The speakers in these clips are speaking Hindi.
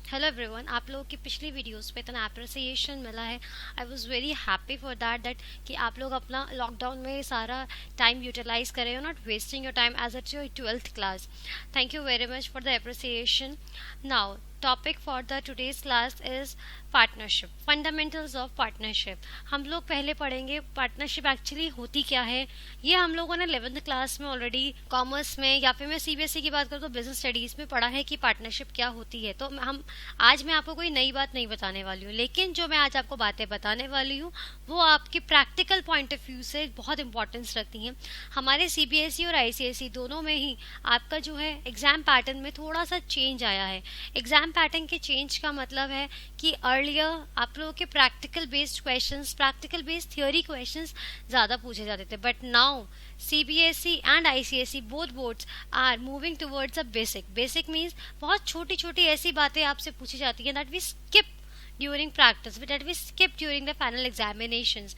हेलो एवरीवन, आप लोगों की पिछली वीडियोस पे इतना अप्रिसिएशन मिला है। I was very happy for that कि आप लोग अपना लॉकडाउन में सारा टाइम यूटिलाइज करें, you not wasting your time as at your 12th class. Thank you very much for the appreciation. Now topic for the today's class is partnership, fundamentals of partnership. हम लोग पहले पढ़ेंगे पार्टनरशिप एक्चुअली होती क्या है। ये हम लोगों ने 11th क्लास में ऑलरेडी कॉमर्स में, या फिर मैं सीबीएसई की बात करूँ तो बिजनेस स्टडीज में पढ़ा है कि पार्टनरशिप क्या होती है। तो हम आज मैं आपको कोई नई बात नहीं बताने वाली हूँ, लेकिन जो मैं आज आपको बातें बताने वाली हूँ वो आपकी प्रैक्टिकल पॉइंट ऑफ व्यू से बहुत इंपॉर्टेंस रखती हैं। हमारे सीबीएसई और आईसीएसई दोनों में ही आपका जो है एग्जाम पैटर्न में थोड़ा सा चेंज आया है। एग्जाम पैटर्न के चेंज का मतलब है कि अर्लियर आप लोगों के practical based questions, practical based theory questions ज़्यादा पूछे जाते थे, but now CBSE and ICSE both boards are moving towards a basic. Basic means बहुत छोटी छोटी ऐसी बातें आपसे पूछी जाती हैं that we skip during practice, that we skip during the final examinations.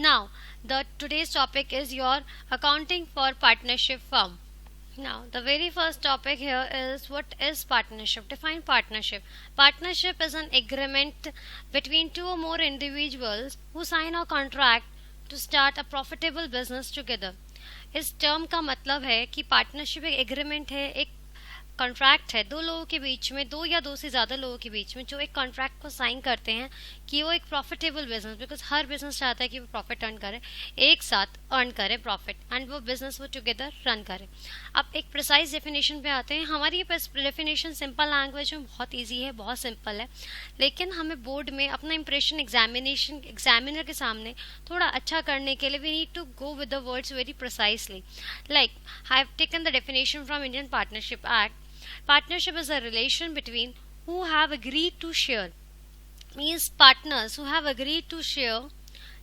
Now, the today's topic is your accounting for partnership firm. Now, the very first topic here is what is partnership? Define partnership. Partnership is an agreement between two or more individuals who sign a contract to start a profitable business together. इस टर्म का मतलब है कि पार्टनरशिप एक एग्रीमेंट है, एक कॉन्ट्रैक्ट है दो लोगों के बीच में, दो या दो से ज़्यादा लोगों के बीच में, जो एक कॉन्ट्रैक्ट को साइन करते हैं कि वो एक profitable business, because her business चाहता है कि वो प्रॉफिट अर्न करे, एक साथ अर्न करे प्रॉफिट, एंड वो बिजनेस वो टुगेदर रन करे। अब एक प्रिसाइज डेफिनेशन पे आते हैं। हमारी ये डेफिनेशन सिंपल लैंग्वेज में बहुत ईजी है, बहुत सिंपल है, लेकिन हमें बोर्ड में अपना इंप्रेशन एग्जामिनर के सामने थोड़ा अच्छा करने के लिए we need to go with the words very precisely. Like I have taken the definition from Indian partnership act. Partnership is a relation between who have agreed to share, means partners who have agreed to share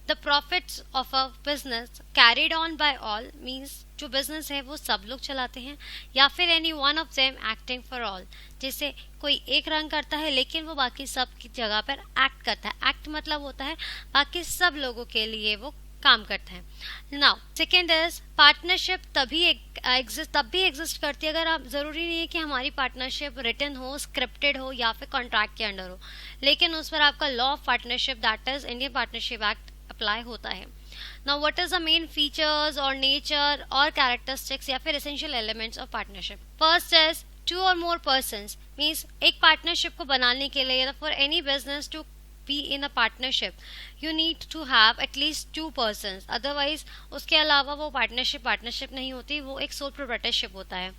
the profits of a business carried on by all, means जो बिजनेस है वो सब लोग चलाते हैं, या फिर any one of them acting for all, जैसे कोई एक रन करता है लेकिन वो बाकी सब की जगह पर एक्ट करता है। एक्ट मतलब होता है बाकी सब लोगों के लिए वो काम करता है। नाउ सेकेंड इज पार्टनरशिप तब भी एग्जिस्ट करती है अगर आप, जरूरी नहीं है कि हमारी पार्टनरशिप रिटन हो, स्क्रिप्टेड हो या फिर कॉन्ट्रैक्ट के अंडर हो, लेकिन उस पर आपका law of partnership that is Indian partnership act apply होता है। Now what is the main features और नेचर और कैरेक्टरिस्टिक्स या फिर essential elements of partnership. First is two और मोर पर्सन्स, मीन्स एक पार्टनरशिप को बनाने के लिए या for any business to be in a partnership you need to have at least two persons, otherwise उसके अलावा वो पार्टनरशिप नहीं होती, वो एक सोल प्रोप्राइटरशिप होता है।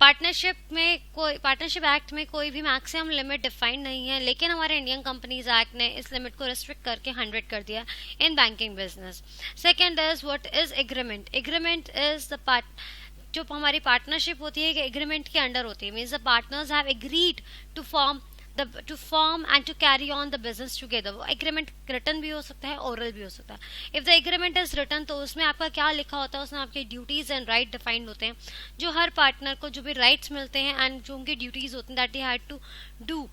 पार्टनरशिप एक्ट में कोई भी मैक्सिमम लिमिट डिफाइंड नहीं है, लेकिन हमारे इंडियन कंपनीज एक्ट ने इस लिमिट को रिस्ट्रिक्ट करके 100 कर दिया in banking business. Second is what is agreement. Agreement is the part जो हमारी पार्टनरशिप होती है कि एग्रीमेंट के अंडर होती है, means the partners have agreed to form and to carry on the business together। वो एग्रीमेंट रिटन भी हो सकता है, ओरल भी हो सकता है। If the agreement is written तो उसमें आपका क्या लिखा होता है, उसमें आपके ड्यूटीज एंड राइट डिफाइंड होते हैं, जो हर पार्टनर को जो भी राइट्स मिलते हैं एंड जो उनकी ड्यूटीज होती हैं that he had to do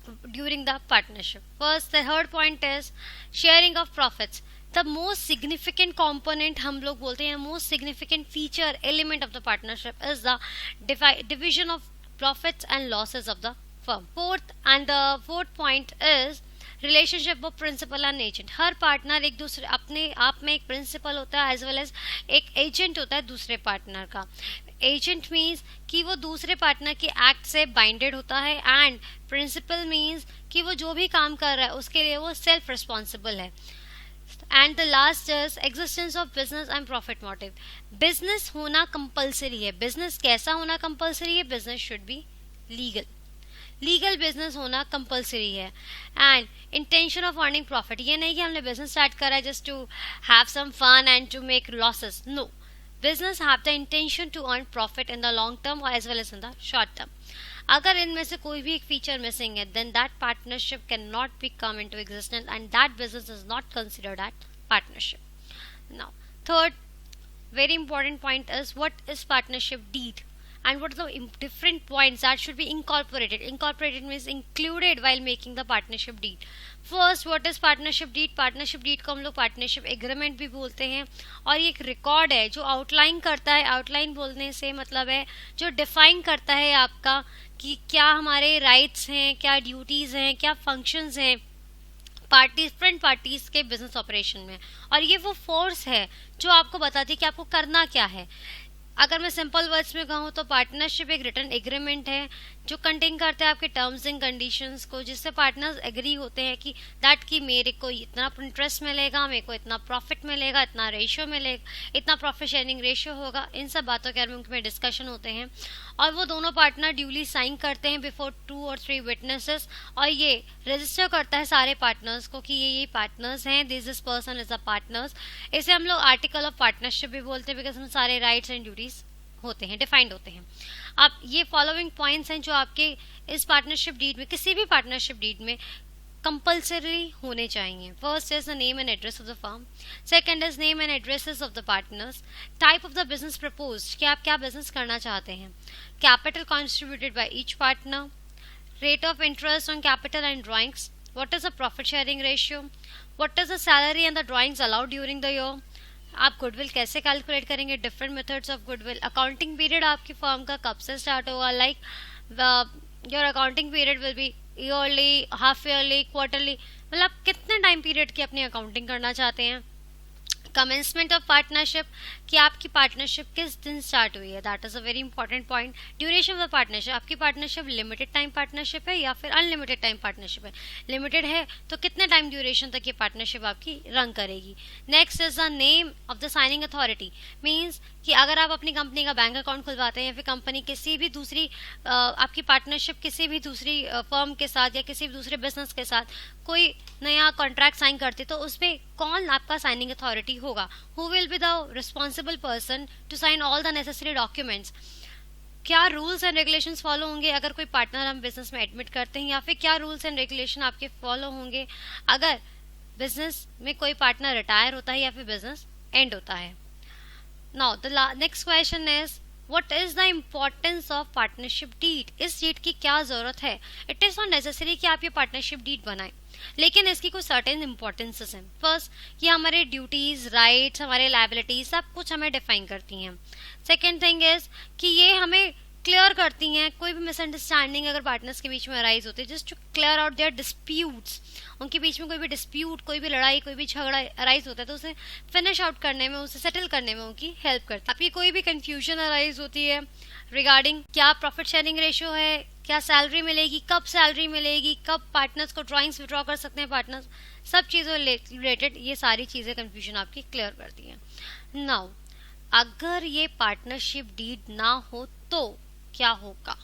during the partnership. First the third point is sharing of profits. The most significant component हम लोग बोलते हैं, most significant feature element of the partnership is the division of profits and losses of the firm. Fourth point is relationship of principal and agent. हर पार्टनर एक दूसरे अपने आप में एक प्रिंसिपल होता है एज वेल एज एक एजेंट होता है दूसरे पार्टनर का। एजेंट मीन्स कि वो दूसरे पार्टनर की एक्ट से बाइंडेड होता है, एंड प्रिंसिपल मीन्स कि वो जो भी काम कर रहा है उसके लिए वो सेल्फ रिस्पॉन्सिबल है। And the last is existence of business and profit motive. Business होना कंपल्सरी है। बिजनेस कैसा होना कंपल्सरी है? Business should be legal business होना कंपलसरी है। And intention of earning profit, ये नहीं कि हमने बिजनेस स्टार्ट करा है just to have some fun and to make losses. No, business have the intention to earn profit in the long term as well as in the short term. अगर इनमें से कोई भी एक फीचर मिसिंग है then that partnership can not be come into existence and that business is not considered at partnership. Now third very important point is what is partnership deed and what are the different points that should be incorporated. Incorporated means included while making the partnership deed. First what is partnership deed? Partnership deed को हम लोग पार्टनरशिप एग्रीमेंट भी बोलते हैं, और ये एक रिकॉर्ड है जो आउटलाइन करता है, आउटलाइन बोलने से मतलब है जो डिफाइन करता है आपका कि क्या हमारे राइट्स हैं, क्या ड्यूटीज हैं, क्या फंक्शंस हैं डिफरेंट पार्टीज के बिजनेस ऑपरेशन में, और ये वो फोर्स है जो आपको बताती है कि आपको करना क्या है। अगर मैं सिंपल वर्ड्स में कहूँ तो पार्टनरशिप एक रिटर्न एग्रीमेंट है जो कंटेन करते हैं आपके टर्म्स एंड कंडीशंस को, जिससे पार्टनर्स एग्री होते हैं कि दैट कि मेरे को इतना इंटरेस्ट मिलेगा, मेरे को इतना प्रॉफिट मिलेगा, इतना रेशियो मिलेगा, इतना प्रॉफिट शेयरिंग रेशियो होगा। इन सब बातों के बारे में डिस्कशन होते हैं और वो दोनों पार्टनर ड्यूली साइन करते हैं बिफोर 2 और 3 विटनेसेस, और ये रजिस्टर करता है सारे पार्टनर्स को कि ये पार्टनर्स हैं, this person is a partners. इसे हम लोग आर्टिकल ऑफ पार्टनरशिप भी बोलते हैं, बिकॉज हम सारे राइट्स एंड ड्यूटीज होते हैं, डिफाइंड होते हैं। अब ये फॉलोइंग पॉइंट्स हैं जो आपके इस पार्टनरशिप डीड में, किसी भी पार्टनरशिप डीड में कंपल्सरी होने चाहिए। First is the name and address of the firm, second is name and addresses of the partners, type of the business proposed कि आप क्या बिजनेस करना चाहते हैं, capital contributed by each partner, rate of interest on capital and drawings, what is the profit sharing ratio, what is the salary and the drawings allowed during the year, आप गुडविल कैसे कैलकुलेट करेंगे, different methods of goodwill, accounting period आपकी फर्म का कब से स्टार्ट होगा, like your accounting period will be yearly, half yearly, quarterly, मतलब कितने टाइम पीरियड की अपनी अकाउंटिंग करना चाहते हैं। कमेंसमेंट ऑफ पार्टनरशिप कि आपकी पार्टनरशिप किस दिन स्टार्ट हुई है, that is a very important point. Duration of partnership, आपकी पार्टनरशिप लिमिटेड टाइम पार्टनरशिप है या फिर अनलिमिटेड टाइम पार्टनरशिप है। लिमिटेड है तो कितने टाइम ड्यूरेशन तक ये पार्टनरशिप आपकी रन करेगी। Next is the name of the signing authority, means कि अगर आप अपनी कंपनी का बैंक अकाउंट खुलवाते हैं या फिर कंपनी किसी भी दूसरी आपकी पार्टनरशिप किसी भी दूसरी फर्म के साथ या किसी भी दूसरे बिजनेस के साथ कोई नया कॉन्ट्रैक्ट साइन करते तो उसमें कौन आपका साइनिंग अथॉरिटी होगा, who will be the responsible person to sign all the necessary documents, क्या रूल्स एंड रेगुलेशंस फॉलो होंगे अगर कोई पार्टनर हम बिजनेस में एडमिट करते हैं, या फिर क्या रूल्स एंड रेगुलेशन आपके फॉलो होंगे अगर बिजनेस में कोई पार्टनर रिटायर होता है या फिर बिजनेस एंड होता है। Now the next question is what is the importance of partnership deed, इस डीड की क्या जरूरत है। इट इज नॉट नेसेसरी कि आप ये पार्टनरशिप डीड बनाएं, लेकिन इसकी कुछ सर्टेन इंपॉर्टेंसेस हैं। फर्स्ट, ये हमारे ड्यूटीज, राइट्स, हमारे लायबिलिटीज सब कुछ हमें डिफाइन करती हैं। सेकेंड थिंग इज कि ये हमें क्लियर करती हैं कोई भी मिसअंडरस्टैंडिंग अगर पार्टनर्स के बीच में अराइज होती है, just to clear out their disputes, उनके बीच में कोई भी डिस्प्यूट, कोई भी लड़ाई, कोई भी झगड़ा अराइज होता है तो उसे फिनिश आउट करने में, उसे सेटल करने में उनकी हेल्प करती है। आपकी कोई भी कंफ्यूजन अराइज होती है रिगार्डिंग क्या प्रॉफिट शेयरिंग रेशियो है, क्या सैलरी मिलेगी, कब सैलरी मिलेगी, कब पार्टनर्स को ड्राइंग्स विड्रॉ कर सकते हैं पार्टनर्स, सब चीज़ों रिलेटेड ये सारी चीज़ें कंफ्यूजन आपकी क्लियर करती हैं। नाउ अगर ये पार्टनरशिप डीड ना हो तो क्या होगा।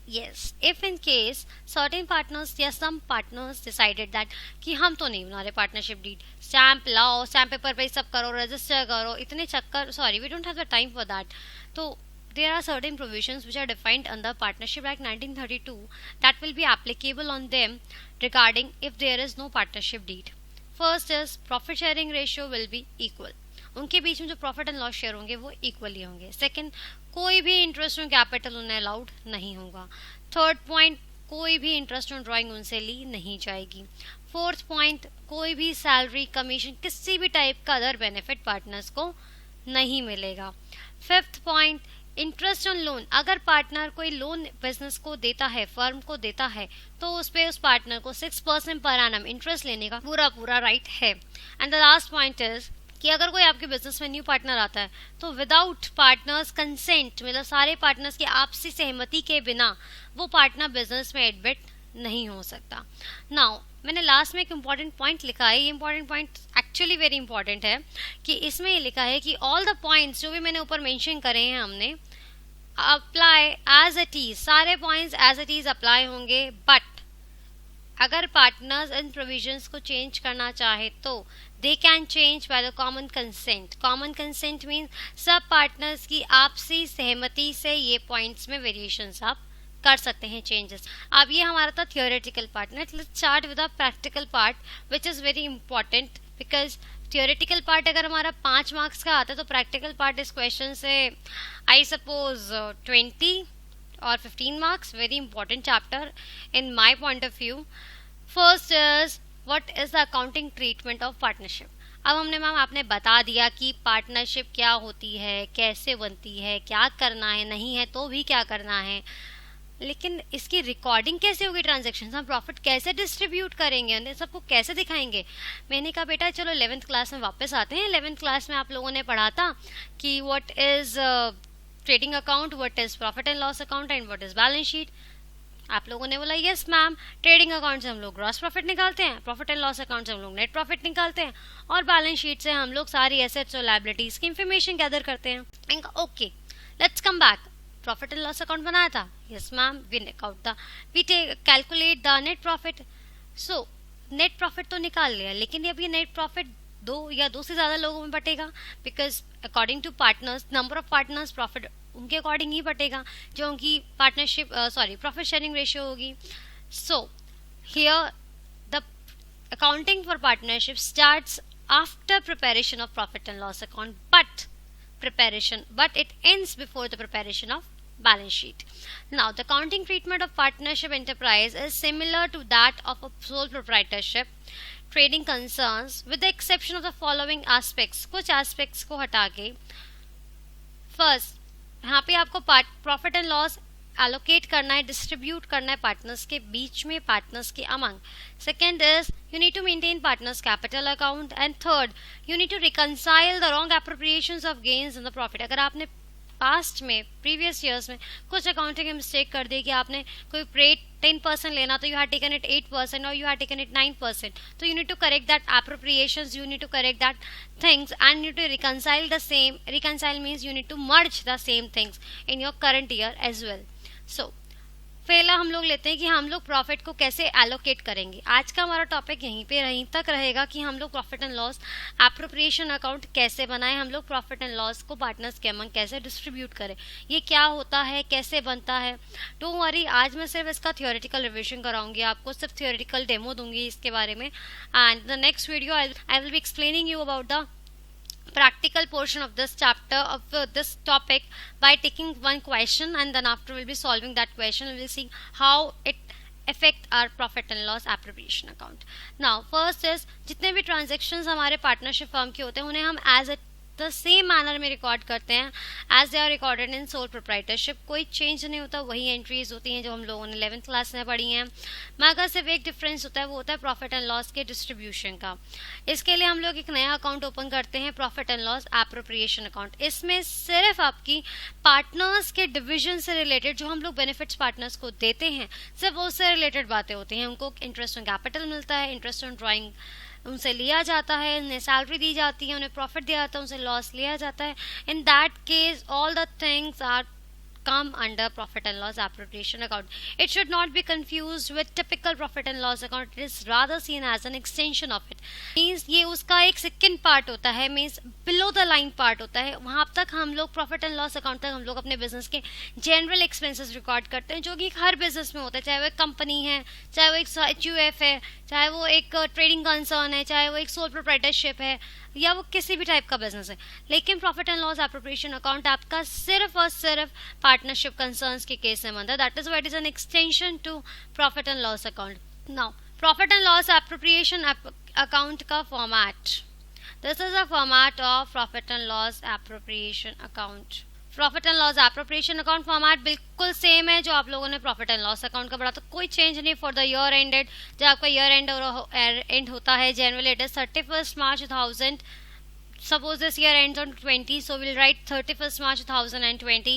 Yes, if in case certain partners या some partners decided that कि हम तो नहीं बना रहे पार्टनरशिप डीड, स्टैम्प लाओ, स्टैम्प पेपर पे सब करो, रजिस्टर करो, इतने चक्कर, sorry we don't have the time for that. तो there are certain provisions which are defined under Partnership Act 1932 that will be applicable on them regarding if there is no partnership deed. First is profit sharing ratio will be equal, उनके बीच में जो प्रॉफिट एंड लॉस शेयर होंगे वो इक्वली होंगे। सेकंड, कोई भी इंटरेस्ट ऑन कैपिटल उन्हें अलाउड नहीं होगा। थर्ड पॉइंट, कोई भी इंटरेस्ट ऑन ड्राइंग उनसे ली नहीं जाएगी। फोर्थ पॉइंट, कोई भी सैलरी, कमीशन, किसी भी टाइप का अदर बेनिफिट पार्टनर्स को नहीं मिलेगा। Fifth point, interest on loan, अगर पार्टनर कोई लोन बिजनेस को देता है, फर्म को देता है, तो उस पे उस पार्टनर को 6% पर एनम इंटरेस्ट लेने का पूरा राइट है। And the last point is कि अगर कोई आपके बिजनेस में न्यू पार्टनर आता है तो विदाउट पार्टनर्स कंसेंट, मतलब सारे पार्टनर्स की आपसी सहमति के बिना वो पार्टनर बिजनेस में एडमिट नहीं हो सकता। नाउ मैंने लास्ट में एक इम्पॉर्टेंट पॉइंट लिखा है, ये important point actually very important है कि इसमें ये लिखा है कि ऑल द पॉइंट्स जो भी मैंने ऊपर मेंशन करे हैं हमने, अप्लाई एज इट इज, सारे points as it is apply होंगे, बट अगर पार्टनर्स इन प्रोविजंस को चेंज करना चाहे तो they can change by the common consent. Common consent means सब पार्टनर्स की आपसी सहमति से ये पॉइंट्स में वेरिएशंस आप कर सकते हैं, चेंजेस। अब ये हमारा था theoretical part. Let's start with the practical part which is very important because theoretical part अगर हमारा 5 मार्क्स का आता है तो प्रैक्टिकल पार्ट इस क्वेश्चन से आई सपोज 20 और 15 marks. Very important chapter in my point of view. First is what is the accounting treatment of partnership. अब हमने मैम आपने बता दिया कि पार्टनरशिप क्या होती है, कैसे बनती है, क्या करना है, नहीं है तो भी क्या करना है, लेकिन इसकी रिकॉर्डिंग कैसे होगी, ट्रांजैक्शन हम प्रॉफिट कैसे डिस्ट्रीब्यूट करेंगे, उन्हें सबको कैसे दिखाएंगे. मैंने कहा बेटा चलो 11th क्लास में वापस आते हैं. 11th क्लास में आप लोगों ने पढ़ा था कि what is trading account, what is profit and loss account and what is balance sheet. आप लोगों ने बोला यस मैम, ट्रेडिंग अकाउंट से हम लोग ग्रॉस प्रॉफिट निकालते हैं, प्रॉफिट एंड लॉस अकाउंट से हम लोग नेट प्रॉफिट निकालते हैं, और बैलेंस शीट से हम लोग सारी एसेट्स और लायबिलिटीज की इंफॉर्मेशन गैदर करते हैं. Okay, let's come back. Profit and loss account बनाया था, yes ma'am, we calculate the net profit. So net profit तो निकाल लिया, लेकिन अब ये नेट प्रॉफिट दो या दो से ज्यादा लोगों में बटेगा, because according to partners, number of partners, profit उनके अकॉर्डिंग ही बटेगा जो उनकी पार्टनरशिप प्रॉफिट शेयरिंग रेशियो होगी. So here the accounting for partnership starts after preparation of profit and loss account, but it ends before the preparation of balance sheet. Now the accounting treatment of partnership enterprise is similar to that of a sole proprietorship trading concerns, with the exception of the following aspects. कुछ aspects को हटा के, फर्स्ट यहाँ पे आपको प्रॉफिट एंड लॉस एलोकेट करना है, डिस्ट्रीब्यूट करना है पार्टनर्स के बीच में, पार्टनर्स के among. Second is you need to maintain partners capital account. And third, you need to reconcile the wrong appropriations of gains in the profit. अगर आपने पास्ट में, प्रीवियस ईयर्स में कुछ अकाउंटिंग में मिस्टेक कर दी कि आपने कोई रेट 10% लेना तो यू हैव टेकन इट 8% और यू हैव टेकन इट 9%, तो you need to correct that appropriations, you need to correct that things and you need to reconcile the same. Reconcile means you need to merge the same things in your current year as well. So पहला हम लोग लेते हैं कि हम लोग प्रॉफिट को कैसे एलोकेट करेंगे. आज का हमारा टॉपिक यहीं तक रहेगा कि हम लोग profit and loss appropriation account कैसे बनाएं, हम लोग प्रॉफिट एंड लॉस को पार्टनर्स के अमंग कैसे डिस्ट्रीब्यूट करें, ये क्या होता है, कैसे बनता है. डोंट वरी, आज मैं सिर्फ इसका थियोरेटिकल रिविजन कराऊंगी आपको, सिर्फ थियोरेटिकल डेमो दूंगी इसके बारे में. And the next video I will be explaining you about the practical portion of this chapter of this topic by taking one question, and then after we'll be solving that question and we'll see how it affect our profit and loss appropriation account. Now first is जितने भी transactions हमारे partnership firm के होते हैं उन्हें हम as a the same manner में रिकॉर्ड करते हैं as they are recorded in sole proprietorship. कोई चेंज नहीं होता, वही एंट्रीज होती हैं जो हम लोगों ने 11th क्लास में पढ़ी हैं. मगर सिर्फ एक डिफरेंस होता है, वो होता है प्रॉफिट एंड लॉस के डिस्ट्रीब्यूशन का. इसके लिए हम लोग एक नया अकाउंट ओपन करते हैं, profit and loss appropriation account. इसमें सिर्फ आपकी पार्टनर्स के डिविजन से रिलेटेड जो हम लोग बेनिफिट्स पार्टनर्स को देते हैं, सिर्फ उससे रिलेटेड बातें होती हैं. उनको इंटरेस्ट ऑन कैपिटल मिलता है, इंटरेस्ट ऑन ड्राइंग उनसे लिया जाता है, उन्हें सैलरी दी जाती है, उन्हें प्रॉफिट दिया जाता है, उनसे लॉस लिया जाता है. In that case all the things are come under profit and loss appropriation account. It should not be confused with typical profit and loss account. It is rather seen as an extension of it. Means ये उसका एक second part होता है, means below the line part होता है. वहाँ तक हम लोग profit and loss account तक हम लोग अपने business के general expenses record करते हैं, जो कि हर business में होता है, चाहे वो एक कंपनी है, चाहे वो एक HUF है, चाहे वो एक ट्रेडिंग कंसर्न है, चाहे वो एक सोल प्रोप्राइटरशिप है, या वो किसी भी टाइप का बिजनेस है. लेकिन profit and loss appropriation account आपका सिर्फ और सिर्फ पार्टनरशिप कंसर्न्स के केस में बनता है. That is what is an extension to profit and loss account. Now profit and loss appropriation account का format, this is a format of profit and loss appropriation account. Profit and loss appropriation account format बिल्कुल सेम है जो आप लोगों ने प्रॉफिट एंड लॉस अकाउंट का पढ़ा, तो कोई चेंज नहीं. फॉर द ईयर एंडेड, जब आपका ईयर एंड होता है generally it is 31st March 2000. Suppose this year ends on 20, so we'll write 31st March 2020.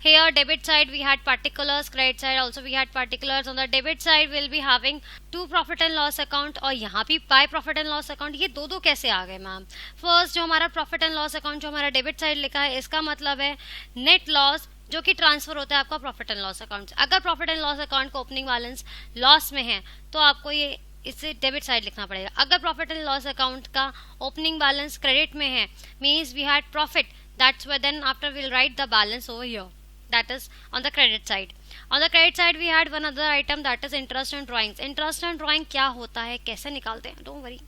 Here debit side we had particulars, credit side also we had particulars. On the debit side we'll be having two profit and loss account, और यहाँ भी by profit and loss account. ये दो कैसे आ गए मैम? फर्स्ट जो हमारा profit and loss account जो हमारा डेबिट साइड लिखा है, इसका मतलब है नेट लॉस जो कि ट्रांसफर होता है आपका प्रॉफिट एंड लॉस अकाउंट से. अगर प्रॉफिट एंड लॉस अकाउंट का ओपनिंग बैलेंस लॉस में है तो आपको ये इसे डेबिट साइड लिखना पड़ेगा. अगर प्रॉफिट एंड लॉस अकाउंट का ओपनिंग बैलेंस क्रेडिट में है, means we had profit, that's why then after we will write the balance over here, that is on the credit side. On the credit side we had one other item, that is interest and drawings. Interest and drawing क्या होता है, कैसे निकालते हैं, don't worry,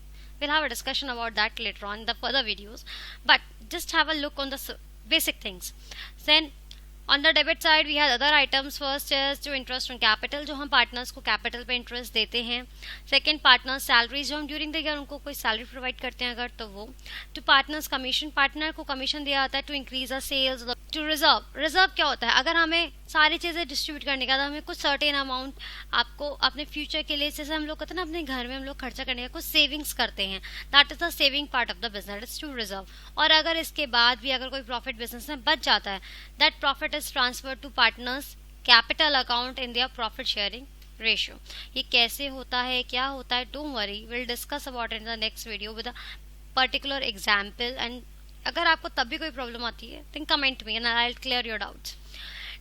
we'll have a discussion about that later on in the further videos, but just have a look on the basic things. Then on the debit side we have other items. First is जो interest on capital, जो हम partners को capital पे interest देते हैं. Second, partners salaries, जो हम during the year उनको कोई salary provide करते हैं अगर तो वो. To partners commission, partner को commission दिया जाता है to increase our sales. To reserve क्या होता है, अगर हमें सारी चीज़ें डिस्ट्रीब्यूट करने का, तो हमें कुछ सर्टेन अमाउंट आपको अपने फ्यूचर के लिए, जैसे हम लोग कहते हैं ना अपने घर में हम लोग खर्चा करने का कुछ सेविंग्स करते हैं, that is the saving part of the business, it's to reserve. और अगर इसके बाद भी अगर कोई प्रॉफिट बिजनेस में बच जाता है, that profit is transfer to partners capital account in their profit sharing ratio. ये कैसे होता है, क्या होता है, don't worry, will discuss about in the next video with a particular example. And अगर आपको तब भी कोई प्रॉब्लम आती है, then comment me and I'll clear your doubts.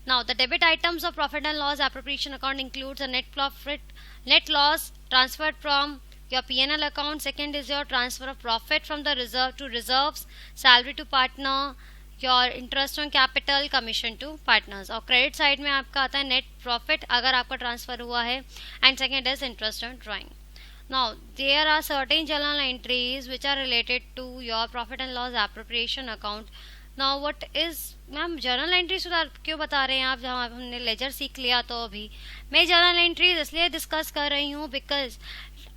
Now, the debit items of profit and loss appropriation account includes a net loss transferred from your P&L account. Second is your transfer of profit from the reserve to reserves, salary to partner, your interest on capital, commission to partners. और credit side में आपका आता है net profit अगर आपका transfer हुआ है, and second is interest on drawing. Now, there are certain journal entries which are related to your profit and loss appropriation account. Now, what is, ma'am general entries क्यों बता रहे हैं आप, जहाँ हमने लेजर सीख लिया तो अभी मैं जर्नल एंट्रीज इसलिए डिस्कस कर रही हूँ because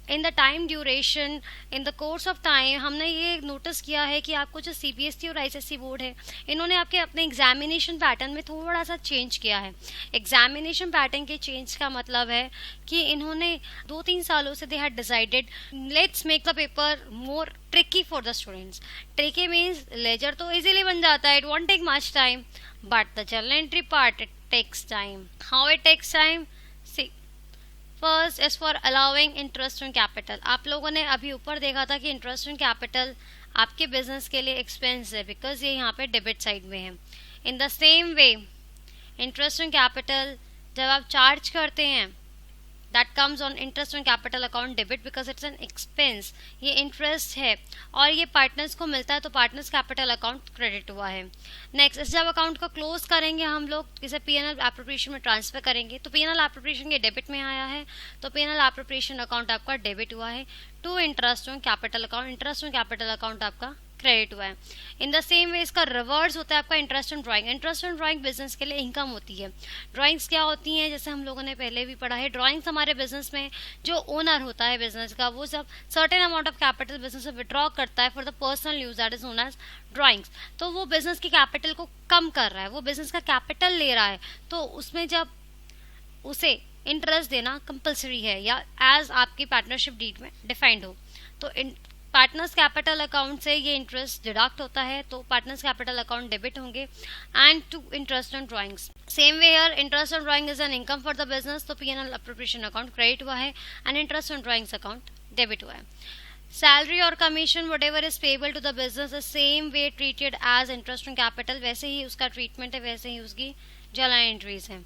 in the time duration, in the course of time हमने ये नोटिस किया है कि आपको जो CBSE और ICSE बोर्ड है, इन्होंने आपके अपने एग्जामिनेशन पैटर्न में थोड़ा सा चेंज किया है. एग्जामिनेशन पैटर्न के चेंज का मतलब है कि इन्होंने 2-3 सालों से they had decided let's make the paper more tricky for the students. Tricky means ledger तो इजीली बन जाता है, it won't take much time, but the journal entry part it takes time. How it takes time? First is for allowing interest on capital. आप लोगों ने अभी ऊपर देखा था कि इंटरेस्ट ऑन कैपिटल आपके बिजनेस के लिए एक्सपेंस है बिकॉज ये यहाँ पे डेबिट साइड में है. In the same way interest on capital जब आप चार्ज करते हैं, that comes on interest on capital account debit because it's an expense. ये इंटरेस्ट है और ये पार्टनर्स को मिलता है, तो पार्टनर्स कैपिटल अकाउंट क्रेडिट हुआ है. नेक्स्ट, इस जब अकाउंट को क्लोज करेंगे हम लोग, इसे P&L एप्रोप्रिएशन में ट्रांसफर करेंगे, तो P&L एप्रोप्रिएशन के डेबिट में आया है, तो P&L एप्रोप्रिएशन अकाउंट आपका डेबिट हुआ है. To interest on capital account, interest on capital account आपका क्रेडिट हुआ है. इन द सेम वे इसका रिवर्स होता है आपका interest on drawing. Interest on drawing business के लिए इनकम होती है. ड्राइंग्स क्या होती हैं, जैसे हम लोगों ने पहले भी पढ़ा है, ड्राइंग्स हमारे बिजनेस में जो ओनर होता है बिजनेस का, वो जब certain amount of capital business से विड्रॉ करता है for the personal use, that is known as drawings, तो वो बिजनेस की कैपिटल को कम कर रहा है, वो बिजनेस का कैपिटल ले रहा है, तो उसमें जब उसे इंटरेस्ट देना कंपल्सरी है या एज आपकी पार्टनरशिप डीड में डिफाइंड हो, तो पार्टनर्स कैपिटल अकाउंट से ये इंटरेस्ट डिडक्ट होता है, तो पार्टनर्स कैपिटल अकाउंट डेबिट होंगे. And to interest on drawings, same way here interest on drawing is an income for the business, तो P&L एप्रोप्रिएशन अकाउंट क्रेडिट हुआ है and interest on drawings account debit हुआ है. सैलरी और commission what is payable to the business the same way treated as interest on capital, वैसे ही उसका ट्रीटमेंट है, वैसे ही उसकी जर्नल एंट्रीज है.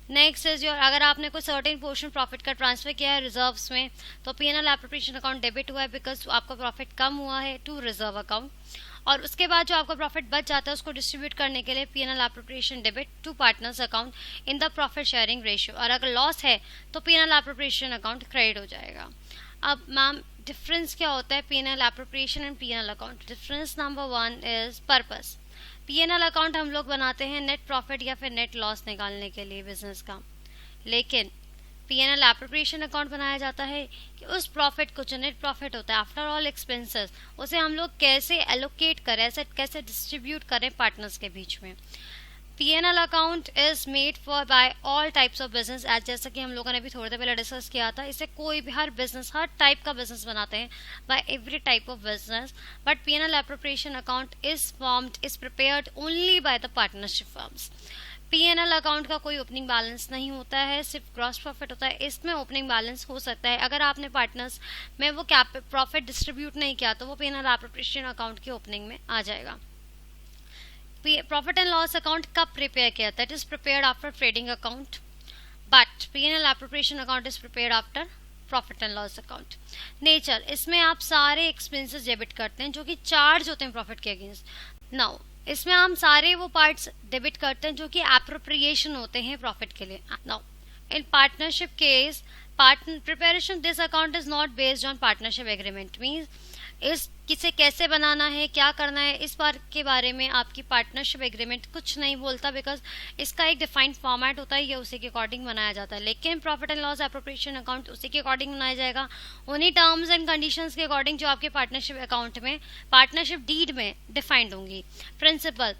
नेक्स्ट इज योर, अगर आपने कोई सर्टेन पोर्शन प्रॉफिट का ट्रांसफर किया है रिजर्व्स में, तो P&L एप्रोप्रिएशन अकाउंट डेबिट हुआ है बिकॉज आपका प्रॉफिट कम हुआ है टू रिजर्व अकाउंट. और उसके बाद जो आपका प्रॉफिट बच जाता है उसको डिस्ट्रीब्यूट करने के लिए P&L appropriation debit to partners account in the profit sharing ratio. और अगर लॉस है तो P&L एप्रोप्रिएशन अकाउंट क्रेडिट हो जाएगा. अब मैम डिफरेंस क्या होता है P&L appropriation and P&L account? Difference number 1 is purpose. P&L account हम लोग बनाते हैं नेट प्रॉफिट या फिर नेट लॉस निकालने के लिए बिजनेस का, लेकिन P&L एप्रोप्रिएशन अकाउंट बनाया जाता है कि उस प्रॉफिट को, जो नेट प्रॉफिट होता है आफ्टर ऑल एक्सपेंसेस, उसे हम लोग कैसे एलोकेट करें, कैसे डिस्ट्रीब्यूट करें पार्टनर्स के बीच में. P&L account is made for by all types of business, as जैसा कि हम लोगों ने भी थोड़ी देर पहले डिस्कस किया था, इसे कोई भी हर बिजनेस, हर टाइप का बिजनेस बनाते हैं, by every type of business. But P&L appropriation account is prepared only by the partnership firms. P&L account का कोई ओपनिंग बैलेंस नहीं होता है, सिर्फ ग्रॉस प्रॉफिट होता है. इसमें ओपनिंग बैलेंस हो सकता है अगर आपने पार्टनर्स में वो प्रॉफिट डिस्ट्रीब्यूट नहीं किया, तो वो P&L एप्रोप्रिएशन अकाउंट की ओपनिंग में आ जाएगा. प्रॉफिट एंड लॉस अकाउंट कब प्रिपेयर किया जाता है? It is prepared after trading account, but P&L appropriation account is prepared after profit and loss account. Nature, इसमें आप सारे एक्सपेंसेस डेबिट करते हैं जो कि चार्ज होते हैं प्रॉफिट के अगेंस्ट. नाउ इसमें हम सारे वो पार्ट्स डेबिट करते हैं जो कि एप्रोप्रिएशन होते हैं प्रॉफिट के लिए. Now in partnership case, preparation this account is not based on partnership agreement, means इस किसे कैसे बनाना है, क्या करना है, इस बार के बारे में आपकी पार्टनरशिप एग्रीमेंट कुछ नहीं बोलता, बिकॉज इसका एक डिफाइंड फॉर्मेट होता है, ये उसी के अकॉर्डिंग बनाया जाता है। लेकिन profit and loss appropriation account उसी के अकॉर्डिंग बनाया जाएगा, उन्हीं टर्म्स एंड कंडीशंस के अकॉर्डिंग जो आपके पार्टनरशिप अकाउंट में, पार्टनरशिप डीड में डिफाइंड होंगी। Principle,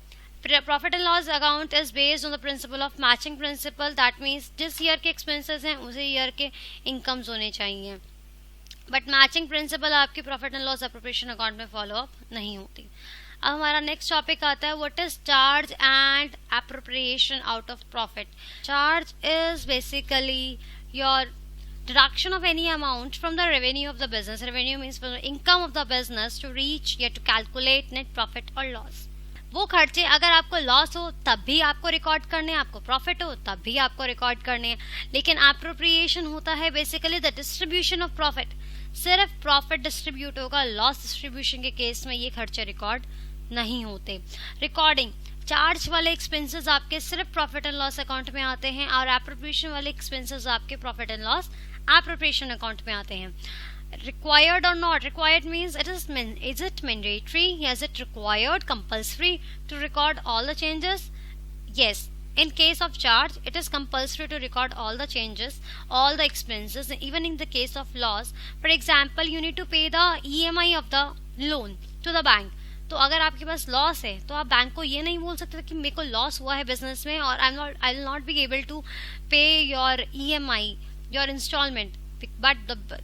profit and loss account is based on the principle of matching principle, that means जिस ईयर के एक्सपेंसेस हैं उसी ईयर के इनकम्स होने चाहिए, बट मैचिंग प्रिंसिपल आपकी profit and loss appropriation account में फॉलो अप नहीं होती। अब हमारा नेक्स्ट टॉपिक आता है what is charge and appropriation out of profit. Charge is basically your deduction of any amount from the revenue of the business. Revenue means from the income of the business to reach या to calculate net profit or loss. वो खर्चे अगर आपको लॉस हो तब भी आपको रिकॉर्ड करने हैं, आपको प्रॉफिट हो तब भी आपको रिकॉर्ड करने हैं। लेकिन एप्रोप्रिएशन होता है basically the distribution of profit, सिर्फ प्रॉफिट डिस्ट्रीब्यूट होगा, लॉस डिस्ट्रीब्यूशन के केस में ये खर्चे रिकॉर्ड नहीं होते। रिकॉर्डिंग, चार्ज वाले एक्सपेंसेस आपके सिर्फ प्रॉफिट एंड लॉस अकाउंट में आते हैं और एप्रोप्रिएशन वाले एक्सपेंसेस आपके profit and loss appropriation account में आते हैं। Required or not, required means is it mandatory, is it required, compulsory to record all the changes? Yes, in case of charge it is compulsory to record all the changes, all the expenses. Even in the case of loss, for example you need to pay the EMI of the loan to the bank, तो अगर आपके पास लॉस है तो आप बैंक को ये नहीं बोल सकते कि मेरे को लॉस हुआ है बिजनेस में और I will not be able to pay your EMI, your instalment, but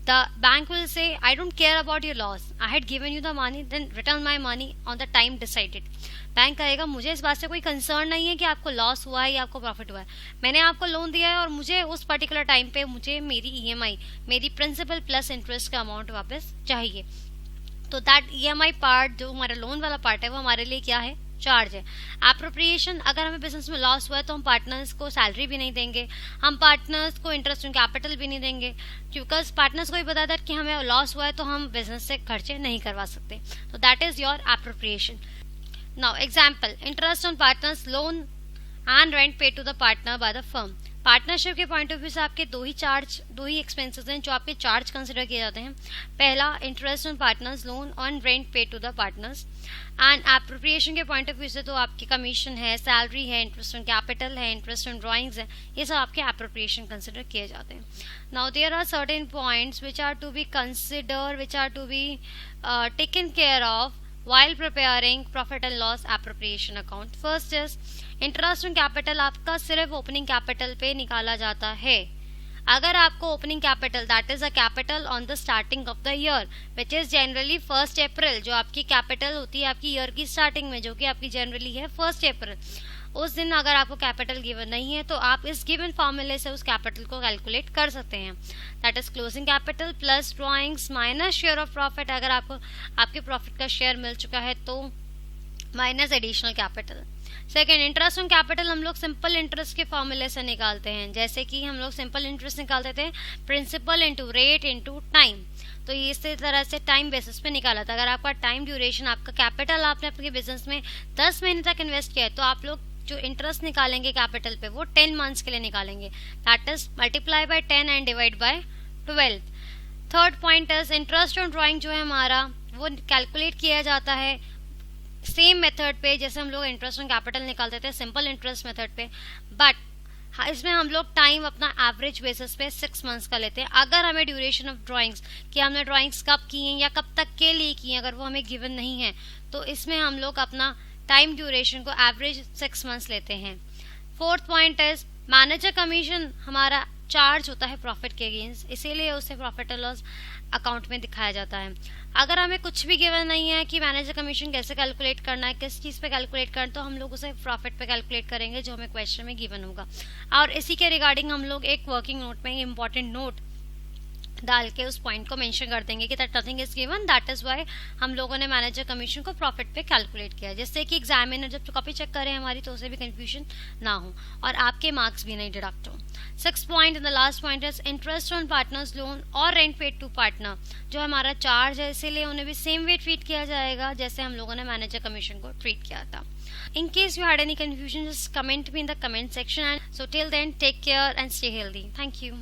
the bank will say I don't care about your loss, I had given you the money, then return my money on the time decided. Bank कहेगा मुझे इस बात से कोई कंसर्न नहीं है कि आपको लॉस हुआ है या आपको प्रॉफिट हुआ है, मैंने आपको लोन दिया है और मुझे उस पर्टिकुलर टाइम पे मुझे मेरी EMI, मेरी प्रिंसिपल प्लस इंटरेस्ट का अमाउंट वापस चाहिए। तो दैट EMI पार्ट जो हमारा लोन वाला पार्ट है वो हमारे लिए क्या है, चार्ज है। एप्रोप्रिएशन, अगर हमें बिजनेस में लॉस हुआ है तो हम पार्टनर्स को सैलरी भी नहीं देंगे, हम पार्टनर्स को इंटरेस्ट ऑन कैपिटल भी नहीं देंगे, बिकॉज पार्टनर्स को भी पता था कि हमें लॉस हुआ है तो हम बिजनेस से खर्चे नहीं करवा सकते। तो that is your appropriation. Now example, interest on partners loan and rent pay to the partner by the firm. Partnership के पॉइंट ऑफ व्यू से आपके दो ही एक्सपेंसेस हैं जो आपके चार्ज कंसिडर किए जाते हैं। पहला, interest on partners loan on rent pay to the partners, and appropriation के पॉइंट ऑफ व्यू से तो आपकी कमीशन है, सैलरी है, इंटरेस्ट ऑन कैपिटल है, इंटरेस्ट ऑन ड्राइंग्स है, ये सब आपके एप्रोप्रिएशन कंसिडर किए जाते हैं। Now there are certain points which are to be consider, which are to be taken care of while preparing profit and loss appropriation account. First is interest on capital, आपका सिर्फ ओपनिंग कैपिटल पे निकाला जाता है। अगर आपको opening capital, that is a capital on the starting of the year which is generally 1 अप्रैल, जो आपकी कैपिटल होती है आपकी ईयर की स्टार्टिंग में, जो कि आपकी जनरली है 1 अप्रैल, उस दिन अगर आपको कैपिटल गिवन नहीं है तो आप इस गिवन फॉर्मूले से उस कैपिटल को कैलकुलेट कर सकते हैं। That is closing capital plus drawings minus share of profit, अगर आपको आपके प्रॉफिट का शेयर मिल चुका है तो minus additional capital. Second, interest on capital हम लोग सिंपल इंटरेस्ट के फॉर्मूले से निकालते हैं, जैसे कि हम लोग सिंपल इंटरेस्ट निकालते थे principal into rate into time, तो ये इस तरह से टाइम बेसिस पे निकाला था। अगर आपका टाइम ड्यूरेशन, आपका कैपिटल आपने अपने बिजनेस में 10 महीने तक इन्वेस्ट किया है तो आप लोग जो इंटरेस्ट निकालेंगे कैपिटल पे वो 10 मंथ्स के लिए निकालेंगे, that is multiply by 10 and divide by 12। Third point is interest on drawing जो है हमारा वो कैलकुलेट किया जाता है सेम मेथड पे जैसे हम लोग इंटरेस्ट ऑन कैपिटल निकालते थे, सिंपल इंटरेस्ट मेथड पे, बट इसमें हम लोग टाइम अपना एवरेज बेसिस पे 6 मंथ्स का लेते हैं। अगर हमें ड्यूरेशन ऑफ ड्राइंग्स कि हमने ड्राइंग्स कब की हैं या कब तक के लिए की हैं, अगर वो हमें गिवन नहीं है तो इसमें हम लोग अपना टाइम ड्यूरेशन को एवरेज 6 मंथ्स लेते हैं। Fourth point is manager commission हमारा चार्ज होता है प्रॉफिट के अगेंस्ट, इसीलिए उसे प्रॉफिट और लॉस अकाउंट में दिखाया जाता है। अगर हमें कुछ भी गिवन नहीं है कि मैनेजर कमीशन कैसे कैलकुलेट करना है, किस चीज़ पे कैलकुलेट करना है, तो हम लोग उसे प्रॉफिट पे कैलकुलेट करेंगे जो हमें क्वेश्चन में गिवन होगा। और इसी के रिगार्डिंग हम लोग एक वर्किंग नोट में इंपॉर्टेंट नोट डाल के उस पॉइंट को मेंशन कर देंगे कि that nothing is given, that is why हम लोगों ने मैनेजर कमीशन को प्रॉफिट पे कैलकुलेट किया, जिससे कि एग्जामिनर जब कॉपी चेक करे हमारी तो उसे भी कंफ्यूजन ना हो और आपके मार्क्स भी नहीं डिडक्ट हो। 6th point and the last point is interest on partners loan और रेंट पेड टू पार्टनर, जो हमारा चार्ज है इसीलिए उन्हें भी सेम वे ट्रीट किया जाएगा जैसे हम लोगों ने मैनेजर कमीशन को ट्रीट किया था। In case you had any confusion, just comment me in the comment section, and so till then take care and stay healthy. Thank you.